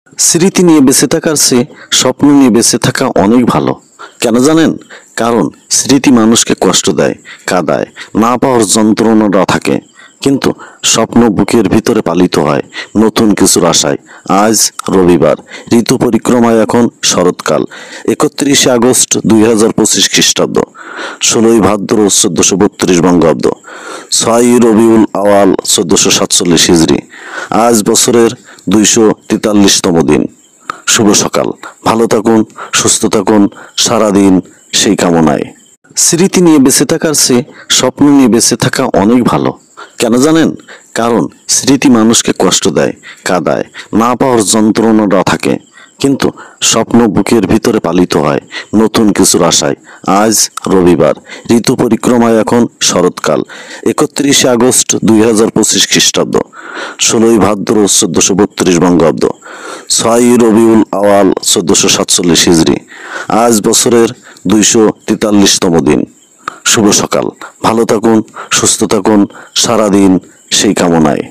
স্মৃতি নিয়ে বেঁচে থাকার চেয়ে স্বপ্ন নিয়ে বেঁচে থাকা অনেক ভালো। কেন জানেন? কারণ স্মৃতি মানুষকে কষ্ট দেয়, কাঁদায়, না পাওয়ার যন্ত্রণাটা থাকে, কিন্তু স্বপ্ন বুকের ভিতরে পালিত হয় নতুন কিছুর আশায়। আজ রবিবার, ঋতু পরিক্রমায় এখন শরৎকাল। 31শে আগস্ট 2025 খ্রিস্টাব্দ, 16ই ভাদ্র 1432 বঙ্গাব্দ, 6ই রবিউল আওয়াল 1447 হিজরি। আজ বছরের 243তম দিন। শুভ সকাল, ভালো থাকুন, সুস্থ থাকুন, সারাদিন সেই কামনায়। স্মৃতি নিয়ে বেঁচে থাকার চেয়ে স্বপ্ন নিয়ে বেঁচে থাকা অনেক ভালো। কেন জানেন? কারণ স্মৃতি মানুষকে কষ্ট দেয়, কাঁদায়, না পাওয়ার যন্ত্রণাটা থাকে, কিন্তু স্বপ্ন বুকের ভিতরে পালিত হয় নতুন কিছুর আশায়। আজ রবিবার, ঋতু পরিক্রমায় এখন শরৎকাল। 31শে আগস্ট 2025 খ্রিস্টাব্দ, 16ই ভাদ্র 1432 বঙ্গাব্দ, 6ই রবিউল আওয়াল 1447 হিজরি। আজ বছরের 243তম দিন। শুভ সকাল, ভালো থাকুন, সুস্থ থাকুন, সারাদিন সেই কামনায়।